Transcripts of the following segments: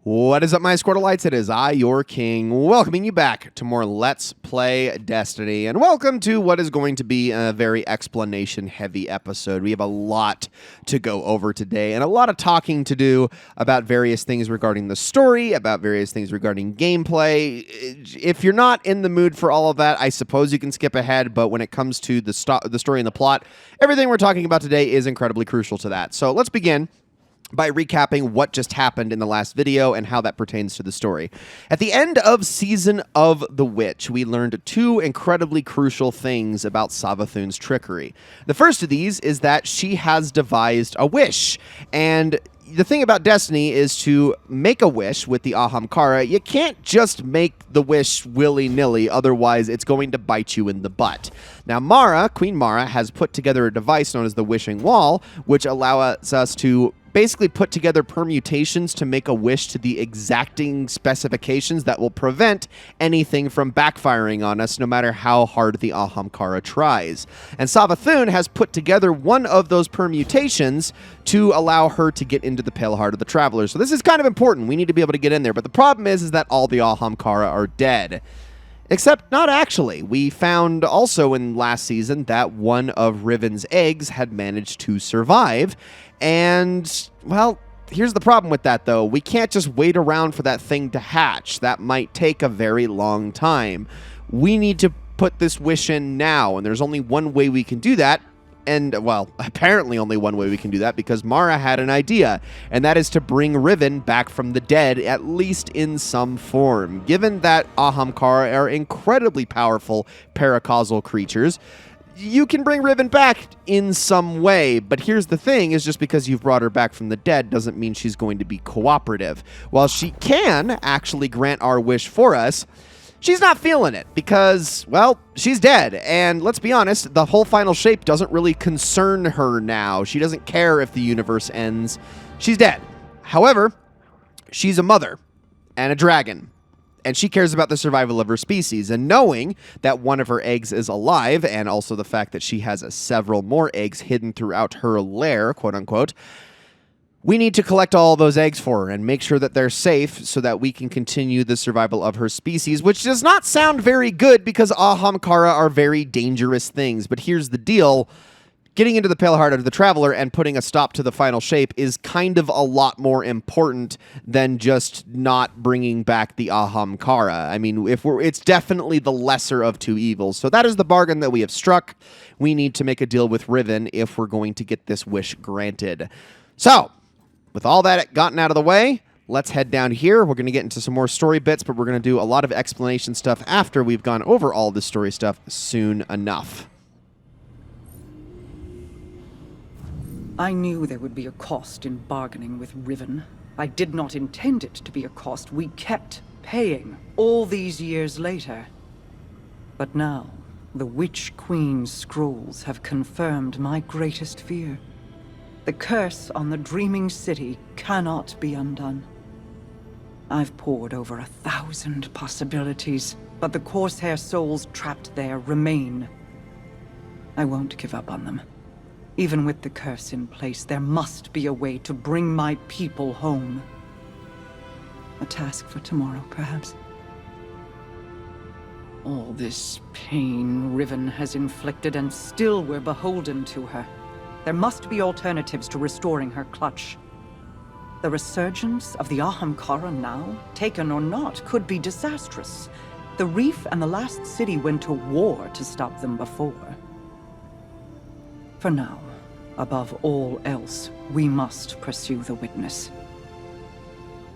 What is up, my Squirtleites? It is I, your king, welcoming you back to more Let's Play Destiny, and welcome to what is going to be a very explanation-heavy episode. We have a lot to go over today, and a lot of talking to do about various things regarding the story, about various things regarding gameplay. If you're not in the mood for all of that, I suppose you can skip ahead, but when it comes to the story and the plot, everything we're talking about today is incredibly crucial to that. So let's begin by recapping what just happened in the last video and how that pertains to the story. At the end of Season of the Witch, we learned two incredibly crucial things about Savathun's trickery. The first of these is that she has devised a wish, and the thing about Destiny is to make a wish with the Ahamkara, you can't just make the wish willy-nilly, otherwise it's going to bite you in the butt. Now Mara, Queen Mara, has put together a device known as the Wishing Wall, which allows us to basically put together permutations to make a wish to the exacting specifications that will prevent anything from backfiring on us, no matter how hard the Ahamkara tries. And Savathun has put together one of those permutations to allow her to get into the Pale Heart of the Traveler. So this is kind of important. We need to be able to get in there. But the problem is that all the Ahamkara are dead. Except not actually. We found also in last season that one of Riven's eggs had managed to survive. And, well, here's the problem with that, though. We can't just wait around for that thing to hatch. That might take a very long time. We need to put this wish in now, and there's only one way we can do that. And, well, apparently only one way we can do that, because Mara had an idea, and that is to bring Riven back from the dead, at least in some form. Given that Ahamkara are incredibly powerful paracausal creatures, you can bring Riven back in some way, but here's the thing, is just because you've brought her back from the dead doesn't mean she's going to be cooperative. While she can actually grant our wish for us, she's not feeling it because, well, she's dead. And let's be honest, the whole final shape doesn't really concern her now. She doesn't care if the universe ends. She's dead. However, she's a mother and a dragon, and she cares about the survival of her species. And knowing that one of her eggs is alive, and also the fact that she has several more eggs hidden throughout her lair, quote unquote, we need to collect all those eggs for her and make sure that they're safe so that we can continue the survival of her species, which does not sound very good because Ahamkara are very dangerous things. But here's the deal. Getting into the Pale Heart of the Traveler and putting a stop to the final shape is kind of a lot more important than just not bringing back the Ahamkara. I mean, it's definitely the lesser of two evils. So that is the bargain that we have struck. We need to make a deal with Riven if we're going to get this wish granted. So, with all that gotten out of the way, let's head down here. We're going to get into some more story bits, but we're going to do a lot of explanation stuff after we've gone over all this story stuff soon enough. I knew there would be a cost in bargaining with Riven. I did not intend it to be a cost we kept paying all these years later. But now, the Witch Queen's scrolls have confirmed my greatest fear. The curse on the Dreaming City cannot be undone. I've pored over 1,000 possibilities, but the Corsair souls trapped there remain. I won't give up on them. Even with the curse in place, there must be a way to bring my people home. A task for tomorrow, perhaps. All this pain Riven has inflicted, and still we're beholden to her. There must be alternatives to restoring her clutch. The resurgence of the Ahamkara now, taken or not, could be disastrous. The Reef and the last city went to war to stop them before. For now, above all else, we must pursue the Witness.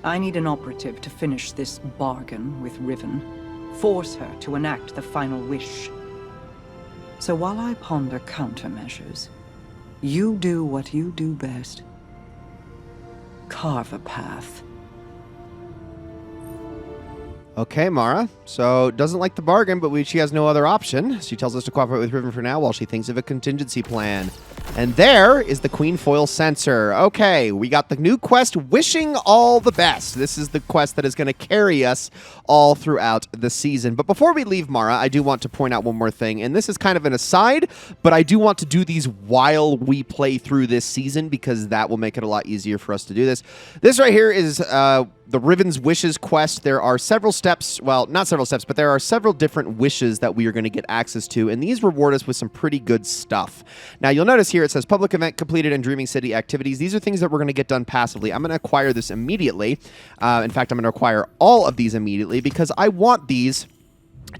I need an operative to finish this bargain with Riven, force her to enact the final wish. So while I ponder countermeasures, you do what you do best. Carve a path. Okay, Mara. So, doesn't like the bargain, but she has no other option. She tells us to cooperate with Riven for now while she thinks of a contingency plan. And there is the Queen Foil Sensor. Okay, we got the new quest, Wishing All the Best. This is the quest that is going to carry us all throughout the season. But before we leave Mara, I do want to point out one more thing, and this is kind of an aside, but I do want to do these while we play through this season because that will make it a lot easier for us to do this. This right here is the Riven's Wishes quest, there are several steps, well, not several steps, but there are several different wishes that we are going to get access to, and these reward us with some pretty good stuff. Now, you'll notice here it says public event completed and Dreaming City activities. These are things that we're going to get done passively. I'm going to acquire this immediately. In fact, I'm going to acquire all of these immediately because I want these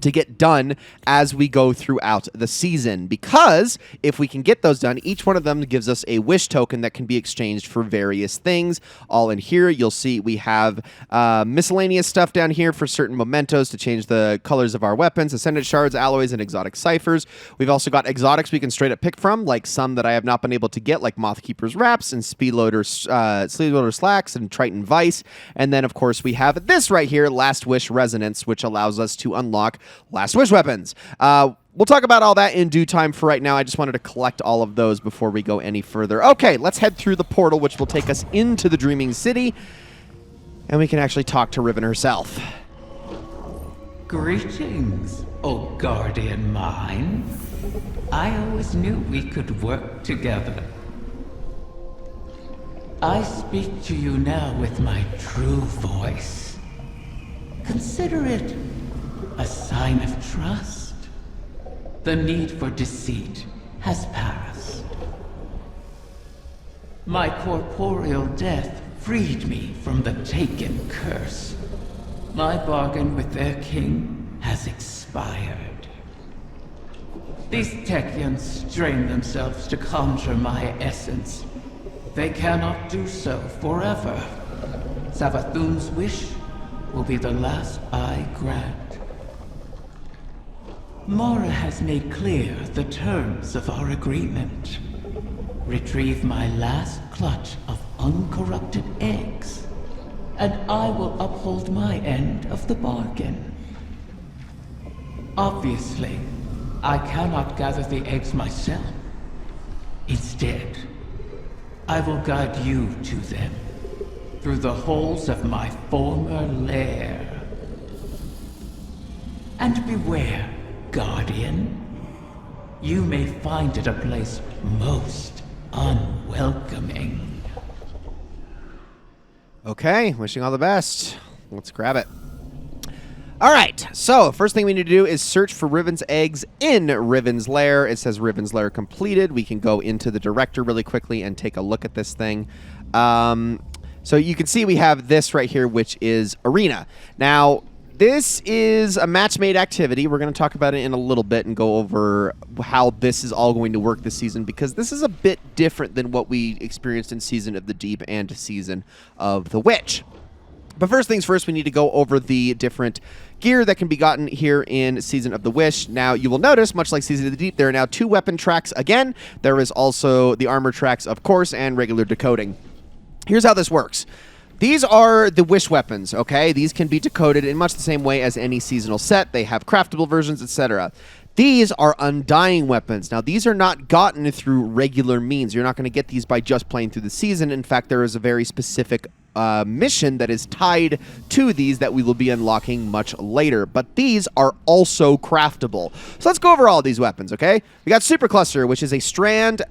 to get done as we go throughout the season, because if we can get those done, each one of them gives us a wish token that can be exchanged for various things. All in here, you'll see we have miscellaneous stuff down here for certain mementos to change the colors of our weapons, ascendant shards, alloys, and exotic ciphers. We've also got exotics we can straight up pick from, like some that I have not been able to get, like Mothkeeper's Wraps and Sleeveloader Slacks and Triton Vice. And then, of course, we have this right here, Last Wish Resonance, which allows us to unlock Last Wish weapons. We'll talk about all that in due time. For right now, I just wanted to collect all of those before we go any further. Okay, let's head through the portal, which will take us into the Dreaming City, and we can actually talk to Riven herself. Greetings, O guardian mine. I always knew we could work together. I speak to you now with my true voice. Consider it a sign of trust. The need for deceit has passed. My corporeal death freed me from the Taken curse. My bargain with their king has expired. These Techeuns strain themselves to conjure my essence. They cannot do so forever. Savathun's wish will be the last I grant. Mara has made clear the terms of our agreement. Retrieve my last clutch of uncorrupted eggs, and I will uphold my end of the bargain. Obviously, I cannot gather the eggs myself. Instead, I will guide you to them through the holes of my former lair. And beware, Guardian. You may find it a place most unwelcoming. Okay, wishing all the best. Let's grab it. All right, so first thing we need to do is search for Riven's eggs in Riven's lair. It says Riven's lair completed. We can go into the director really quickly and take a look at this thing. So you can see we have this right here, which is Arena. Now, this is a match-made activity. We're going to talk about it in a little bit and go over how this is all going to work this season, because this is a bit different than what we experienced in Season of the Deep and Season of the Witch. But first things first, we need to go over the different gear that can be gotten here in Season of the Wish. Now, you will notice, much like Season of the Deep, there are now 2 weapon tracks again. There is also the armor tracks, of course, and regular decoding. Here's how this works. These are the wish weapons, okay? These can be decoded in much the same way as any seasonal set. They have craftable versions, etc. These are undying weapons. Now, these are not gotten through regular means. You're not going to get these by just playing through the season. In fact, there is a very specific mission that is tied to these that we will be unlocking much later. But these are also craftable. So let's go over all of these weapons, okay? We got Super Cluster, which is a strand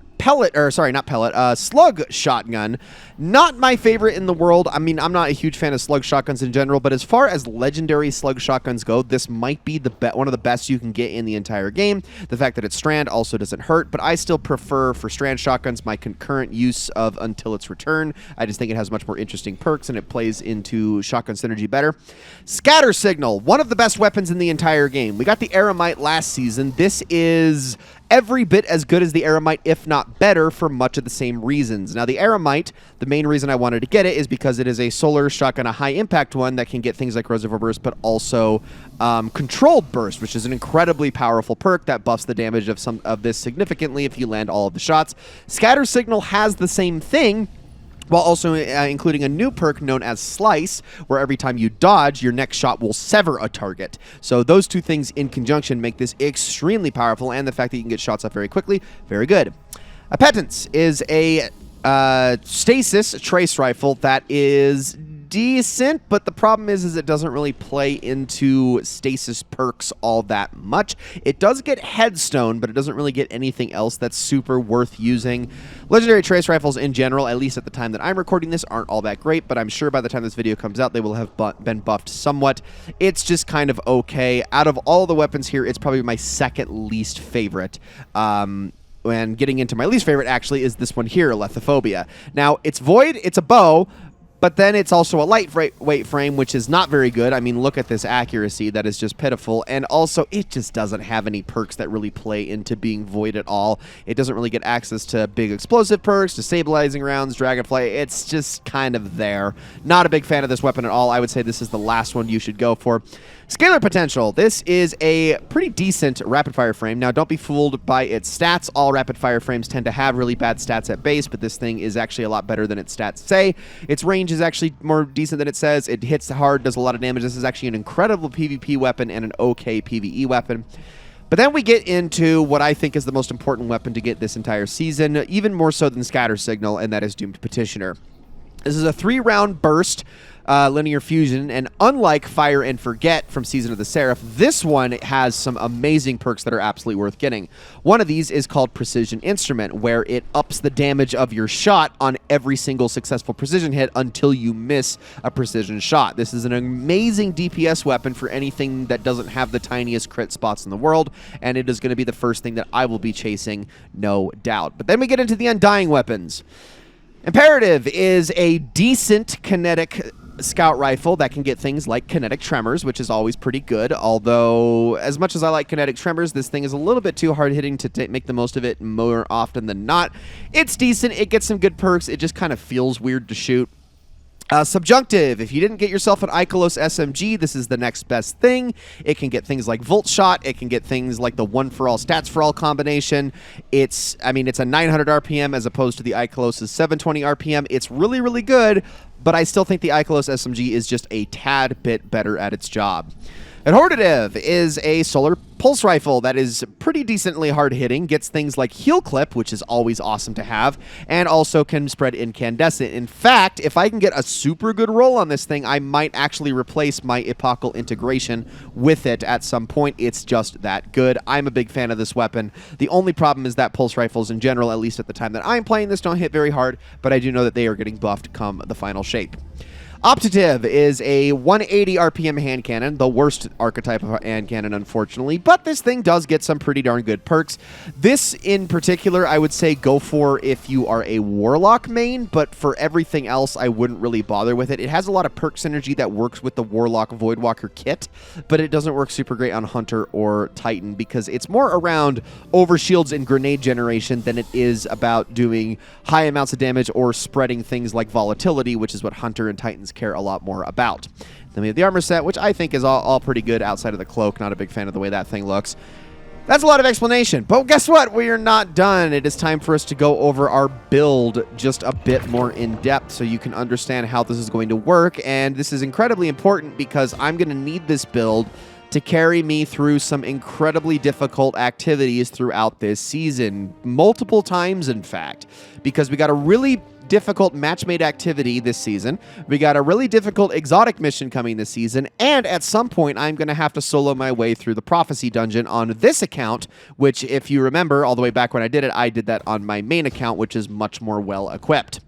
slug shotgun. Not my favorite in the world. I mean, I'm not a huge fan of slug shotguns in general, but as far as legendary slug shotguns go, this might be one of the best you can get in the entire game. The fact that it's strand also doesn't hurt, but I still prefer for strand shotguns my concurrent use of Until Its Return. I just think it has much more interesting perks and it plays into shotgun synergy better. Scatter Signal, one of the best weapons in the entire game. We got the Eremite last season. This is every bit as good as the Eremite, if not better, for much of the same reasons. Now, the Eremite, the main reason I wanted to get it is because it is a solar shotgun, a high-impact one that can get things like Reservoir Burst, but also Controlled Burst, which is an incredibly powerful perk that buffs the damage of some of this significantly if you land all of the shots. Scatter Signal has the same thing, while also including a new perk known as Slice, where every time you dodge, your next shot will sever a target. So those two things in conjunction make this extremely powerful, and the fact that you can get shots off very quickly, very good. A Petence is a stasis trace rifle that is decent, but the problem is it doesn't really play into stasis perks all that much. It does get headstone, but it doesn't really get anything else that's super worth using. Legendary trace rifles in general, at least at the time that I'm recording this, aren't all that great, but I'm sure by the time this video comes out, they will have been buffed somewhat. It's just kind of okay. Out of all the weapons here, it's probably my second least favorite. And getting into my least favorite, actually, is this one here, Lethophobia. Now, it's void, it's a bow, but then it's also a lightweight frame, which is not very good. I mean, look at this accuracy. That is just pitiful. And also, it just doesn't have any perks that really play into being void at all. It doesn't really get access to big explosive perks, destabilizing rounds, dragonfly. It's just kind of there. Not a big fan of this weapon at all. I would say this is the last one you should go for. Scalar potential. This is a pretty decent rapid-fire frame. Now, don't be fooled by its stats. All rapid-fire frames tend to have really bad stats at base, but this thing is actually a lot better than its stats say. Its range is actually more decent than it says. It hits hard, does a lot of damage. This is actually an incredible PvP weapon and an okay PvE weapon. But then we get into what I think is the most important weapon to get this entire season, even more so than Scatter Signal, and that is Doomed Petitioner. This is a 3-round burst linear fusion, and unlike Fire and Forget from Season of the Seraph, this one has some amazing perks that are absolutely worth getting. One of these is called Precision Instrument, where it ups the damage of your shot on every single successful precision hit until you miss a precision shot. This is an amazing DPS weapon for anything that doesn't have the tiniest crit spots in the world, and it is going to be the first thing that I will be chasing, no doubt. But then we get into the Undying weapons. Imperative is a decent kinetic scout rifle that can get things like kinetic tremors, which is always pretty good, although as much as I like kinetic tremors, this thing is a little bit too hard-hitting to make the most of it more often than not. It's decent. It gets some good perks. It just kind of feels weird to shoot. Subjunctive. If you didn't get yourself an Ikelos SMG, this is the next best thing. It can get things like Volt Shot. It can get things like the One for All, Stats for All combination. It's a 900 RPM as opposed to the Ikelos' 720 RPM. It's really, really good, but I still think the Ikelos SMG is just a tad bit better at its job. Adhortative is a solar pulse rifle that is pretty decently hard-hitting, gets things like Heal Clip, which is always awesome to have, and also can spread incandescent. In fact, if I can get a super good roll on this thing, I might actually replace my epochal integration with it at some point. It's just that good. I'm a big fan of this weapon. The only problem is that pulse rifles in general, at least at the time that I'm playing this, don't hit very hard, but I do know that they are getting buffed come the final shape. Optative is a 180 RPM hand cannon, the worst archetype of hand cannon, unfortunately, but this thing does get some pretty darn good perks. This, in particular, I would say go for if you are a Warlock main, but for everything else, I wouldn't really bother with it. It has a lot of perk synergy that works with the Warlock Voidwalker kit, but it doesn't work super great on Hunter or Titan because it's more around overshields and grenade generation than it is about doing high amounts of damage or spreading things like volatility, which is what Hunter and Titans care a lot more about. Then we have the armor set, which I think is all pretty good outside of the cloak. Not a big fan of the way that thing looks. That's a lot of explanation, but guess what? We are not done. It is time for us to go over our build just a bit more in depth so you can understand how this is going to work, and this is incredibly important because I'm going to need this build to carry me through some incredibly difficult activities throughout this season. Multiple times, in fact, because we got a really difficult match-made activity this season. We got a really difficult exotic mission coming this season, and at some point, I'm going to have to solo my way through the Prophecy Dungeon on this account, which, if you remember, all the way back when I did that on my main account, which is much more well-equipped.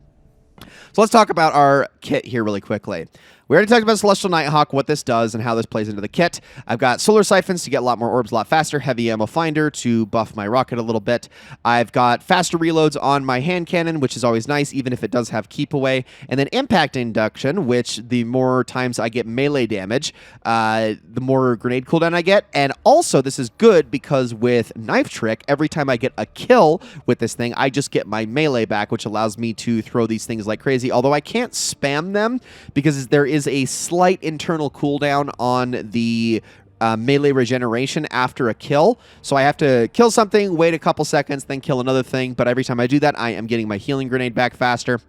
So let's talk about our kit here really quickly. We already talked about Celestial Nighthawk, what this does, and how this plays into the kit. I've got Solar Siphons to get a lot more orbs a lot faster, Heavy Ammo Finder to buff my rocket a little bit. I've got faster reloads on my hand cannon, which is always nice, even if it does have Keep Away. And then Impact Induction, which the more times I get melee damage, the more grenade cooldown I get. And also, this is good because with Knife Trick, every time I get a kill with this thing, I just get my melee back, which allows me to throw these things like crazy. Although I can't spam them because there is a slight internal cooldown on the melee regeneration after a kill. So I have to kill something, wait a couple seconds, then kill another thing. But every time I do that, I am getting my healing grenade back faster.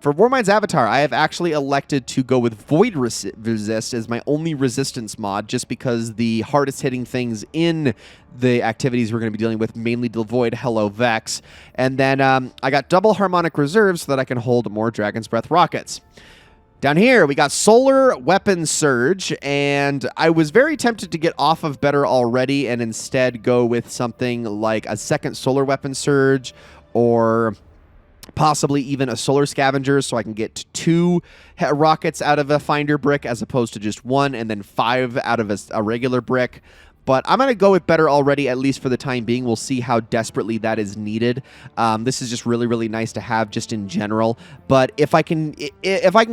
For Warmind's Avatar, I have actually elected to go with Void Resist as my only resistance mod, just because the hardest hitting things in the activities we're going to be dealing with, mainly the Void, Hello Vex. And then I got double Harmonic Reserves so that I can hold more Dragon's Breath rockets. Down here, we got Solar Weapon Surge, and I was very tempted to get off of Better Already and instead go with something like a second Solar Weapon Surge or possibly even a Solar Scavenger so I can get 2 rockets out of a Finder brick as opposed to just 1 and then 5 out of a regular brick. But I'm going to go with Better Already, at least for the time being. We'll see how desperately that is needed. This is just really, really nice to have just in general. But if I can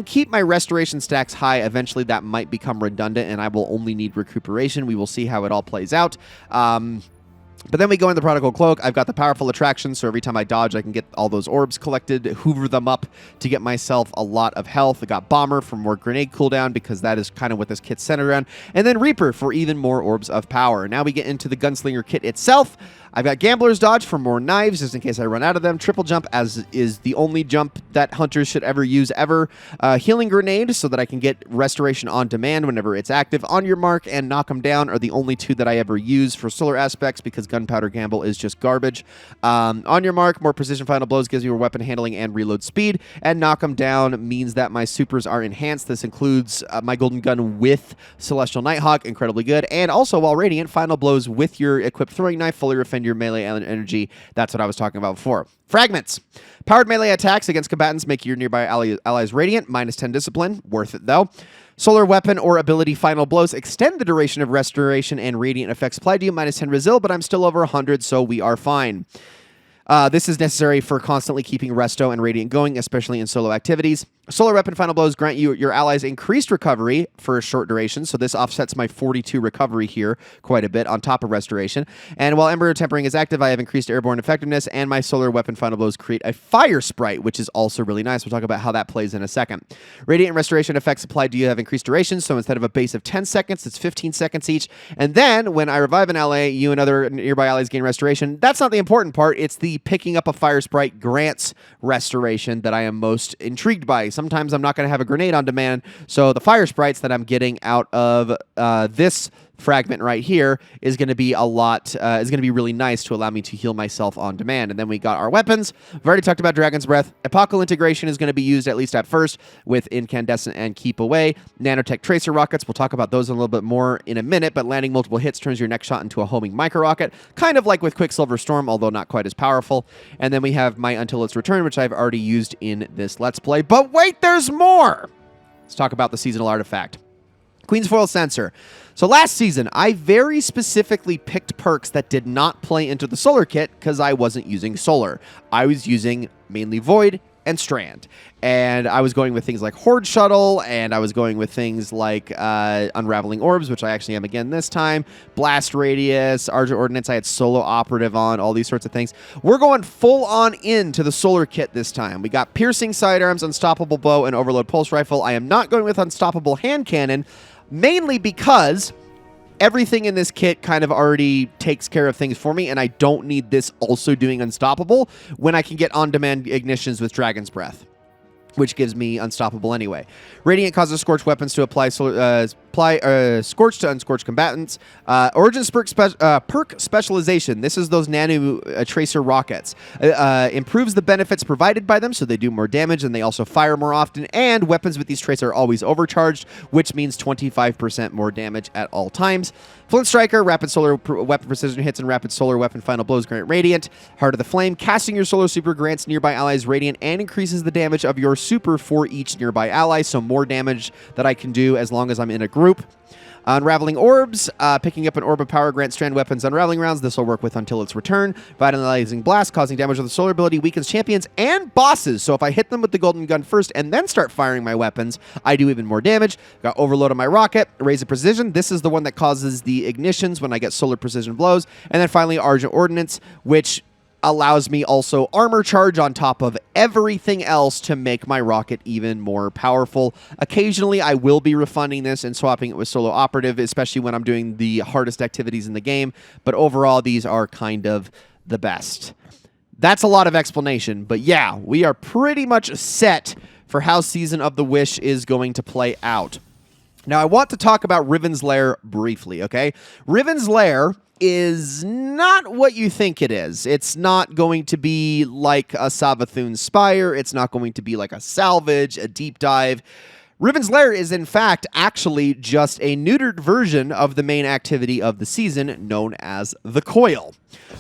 keep my restoration stacks high, eventually that might become redundant, and I will only need recuperation. We will see how it all plays out. But then we go in the Prodigal Cloak. I've got the Powerful Attraction, so every time I dodge, I can get all those orbs collected, hoover them up to get myself a lot of health. I got Bomber for more grenade cooldown because that is kind of what this kit's centered around. And then Reaper for even more orbs of power. Now we get into the Gunslinger kit itself. I've got Gambler's Dodge for more knives, just in case I run out of them. Triple Jump, as is the only jump that hunters should ever use ever. Healing Grenade, so that I can get Restoration on demand whenever it's active. On Your Mark and Knock 'em Down are the only 2 that I ever use for solar aspects because Gunpowder Gamble is just garbage. On Your Mark, more Precision Final Blows gives you more weapon handling and reload speed. And Knock 'em Down means that my supers are enhanced. This includes my Golden Gun with Celestial Nighthawk, incredibly good. And also, while Radiant, Final Blows with your equipped throwing knife, fully refend your melee energy. That's what I was talking about before. Fragments. Powered melee attacks against combatants make your nearby allies radiant, minus 10 discipline. Worth it, though. Solar weapon or ability Final Blows extend the duration of restoration and radiant effects applied to you, minus 10 resil, but I'm still over 100, so we are fine. This is necessary for constantly keeping Resto and Radiant going, especially in solo activities. Solar Weapon Final Blows grant you your allies increased recovery for a short duration, so this offsets my 42 recovery here quite a bit on top of Restoration. And while Ember Tempering is active, I have increased airborne effectiveness, and my Solar Weapon Final Blows create a Fire Sprite, which is also really nice. We'll talk about how that plays in a second. Radiant and Restoration effects applied to you have increased duration, so instead of a base of 10 seconds, it's 15 seconds each. And then, when I revive an ally, you and other nearby allies gain Restoration. That's not the important part. It's the picking up a Fire Sprite grants Restoration that I am most intrigued by. Sometimes I'm not going to have a grenade on demand, so the Fire Sprites that I'm getting out of this fragment right here is going to be is going to be really nice to allow me to heal myself on demand. And then we got our weapons. We've already talked about Dragon's Breath. Epochal integration is going to be used, at least at first, with Incandescent and Keep Away. Nanotech Tracer rockets, we'll talk about those a little bit more in a minute, but landing multiple hits turns your next shot into a homing micro rocket, kind of like with Quicksilver Storm, although not quite as powerful. And then we have my Until Its Return, which I've already used in this Let's Play. But wait, there's more! Let's talk about the seasonal artifact. Queen's Foil Sensor. So last season, I very specifically picked perks that did not play into the Solar Kit because I wasn't using Solar. I was using mainly Void and Strand. And I was going with things like Horde Shuttle, and I was going with things like Unraveling Orbs, which I actually am again this time, Blast Radius, Argent Ordnance, I had Solo Operative on, all these sorts of things. We're going full on into the Solar Kit this time. We got Piercing Sidearms, Unstoppable Bow, and Overload Pulse Rifle. I am not going with Unstoppable Hand Cannon, mainly because everything in this kit kind of already takes care of things for me, and I don't need this also doing Unstoppable when I can get on-demand ignitions with Dragon's Breath, which gives me Unstoppable anyway. Radiant causes Scorched weapons to apply Scorch to unscorched combatants. Origin perk specialization. This is those Nano Tracer rockets. Improves the benefits provided by them, so they do more damage, and they also fire more often, and weapons with these traits are always overcharged, which means 25% more damage at all times. Flint Striker, rapid solar weapon precision hits and rapid solar weapon final blows grant Radiant. Heart of the Flame, casting your solar super grants nearby allies Radiant and increases the damage of your super for each nearby ally, so more damage that I can do as long as I'm in a group. Unraveling Orbs, picking up an Orb of Power grants Strand weapons Unraveling rounds. This will work with Until Its Return. Vitalizing Blast, causing damage with the solar ability, weakens champions and bosses. So if I hit them with the Golden Gun first and then start firing my weapons, I do even more damage. Got Overload on my rocket, Raise of Precision. This is the one that causes the ignitions when I get solar precision blows. And then finally, Argent Ordnance, which allows me also armor charge on top of everything else to make my rocket even more powerful. Occasionally, I will be refunding this and swapping it with Solo Operative, especially when I'm doing the hardest activities in the game. But overall, these are kind of the best. That's a lot of explanation, but yeah, we are pretty much set for how Season of the Wish is going to play out. Now, I want to talk about Riven's Lair briefly, okay? Riven's Lair is not what you think it is. It's not going to be like a Savathûn Spire. It's not going to be like a Salvage, a Deep Dive. Riven's Lair is in fact actually just a neutered version of the main activity of the season known as the Coil.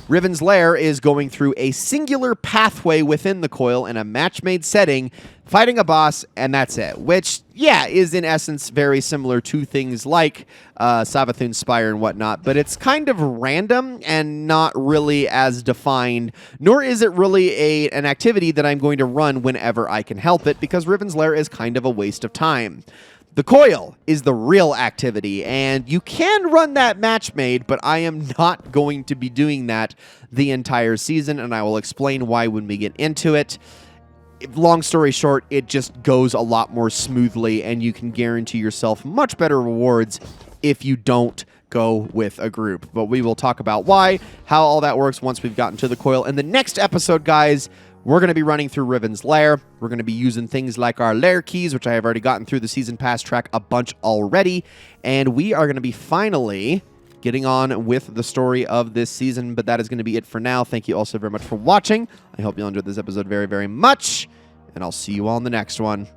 Riven's Lair is going through a singular pathway within the Coil in a match-made setting, fighting a boss, and that's it. Which, yeah, is in essence very similar to things like Savathûn's Spire and whatnot, but it's kind of random and not really as defined, nor is it really an activity that I'm going to run whenever I can help it, because Riven's Lair is kind of a waste of time. The Coil is the real activity, and you can run that match made, but I am not going to be doing that the entire season, and I will explain why when we get into it. Long story short, it just goes a lot more smoothly, and you can guarantee yourself much better rewards if you don't go with a group. But we will talk about why, how all that works once we've gotten to the Coil. In the next episode, guys, we're going to be running through Riven's Lair. We're going to be using things like our Lair keys, which I have already gotten through the Season Pass track a bunch already. And we are going to be finally getting on with the story of this season. But that is going to be it for now. Thank you all so very much for watching. I hope you all enjoyed this episode very, very much. And I'll see you all in the next one.